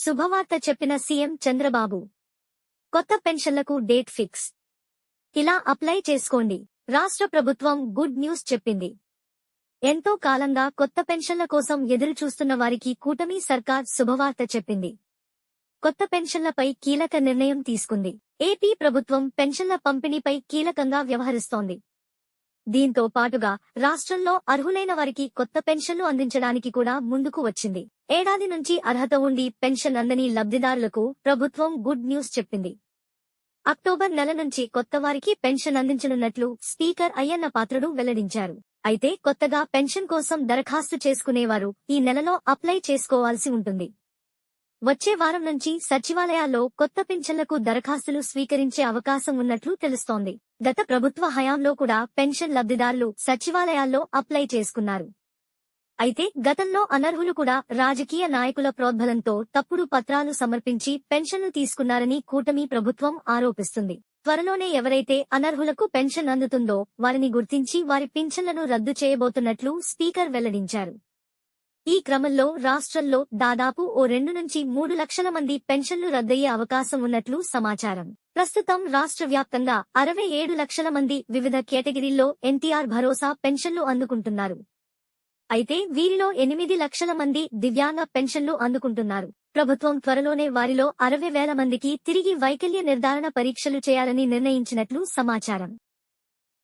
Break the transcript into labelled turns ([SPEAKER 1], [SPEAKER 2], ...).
[SPEAKER 1] శుభవార్త చెప్పిన సీఎం చంద్రబాబు. కొత్త పెన్షన్లకు డేట్ ఫిక్స్. ఇలా అప్లై చేసుకోండి. రాష్ట్ర ప్రభుత్వం గుడ్ న్యూస్ చెప్పింది. ఎంతో కాలంగా కొత్త పెన్షన్ల కోసం ఎదురుచూస్తున్న వారికి కూటమి సర్కార్ శుభవార్త చెప్పింది. కొత్త పెన్షన్లపై కీలక నిర్ణయం తీసుకుంది. ఏపీ ప్రభుత్వం పెన్షన్ల పంపిణీపై కీలకంగా వ్యవహరిస్తోంది. దీంతో పాటుగా రాష్ట్రంలో అర్హులైన వారికి కొత్త పెన్షన్లు అందించడానికి కూడా ముందుకు వచ్చింది. ఏడాది నుంచి అర్హత ఉండి పెన్షన్ అందని లబ్ధిదారులకు ప్రభుత్వం గుడ్ న్యూస్ చెప్పింది. అక్టోబర్ నెల నుంచి కొత్త వారికి పెన్షన్ అందించనున్నట్లు స్పీకర్ అయ్యన్న పాత్రుడు వెల్లడించారు. అయితే కొత్తగా పెన్షన్ కోసం దరఖాస్తు చేసుకునేవారు ఈ నెలలో అప్లై చేసుకోవాల్సి ఉంటుంది. వచ్చే వారం నుంచి సచివాలయాల్లో కొత్త పెన్షన్లకు దరఖాస్తులు స్వీకరించే అవకాశం ఉన్నట్లు తెలుస్తోంది. గత ప్రభుత్వ హయాంలో కూడా పెన్షన్ లబ్ధిదారులు సచివాలయాల్లో అప్లై చేసుకున్నారు. అయితే గతంలో అనర్హులు కూడా రాజకీయ నాయకుల ప్రోద్బలంతో తప్పుడు పత్రాలు సమర్పించి పెన్షన్లు తీసుకున్నారని కూటమి ప్రభుత్వం ఆరోపిస్తుంది. త్వరలోనే ఎవరైతే అనర్హులకు పెన్షన్ అందుతుందో వారిని గుర్తించి వారి పింఛన్లను రద్దు చేయబోతున్నట్లు స్పీకర్ వెల్లడించారు. ఈ క్రమంలో రాష్ట్రంలో దాదాపు 2 నుంచి 3 లక్షల మంది పెన్షన్లు రద్దయ్యే అవకాశం ఉన్నట్లు సమాచారం. ప్రస్తుతం రాష్ట్ర వ్యాప్తంగా 67 లక్షల మంది వివిధ కేటగిరీల్లో ఎన్టీఆర్ భరోసా పెన్షన్లు అందుకుంటున్నారు. అయితే వీరిలో 8 లక్షల మంది దివ్యాంగ పెన్షన్లు అందుకుంటున్నారు. ప్రభుత్వం త్వరలోనే వారిలో 60,000 మందికి తిరిగి వైకల్య నిర్ధారణ పరీక్షలు చేయాలని నిర్ణయించినట్లు సమాచారం.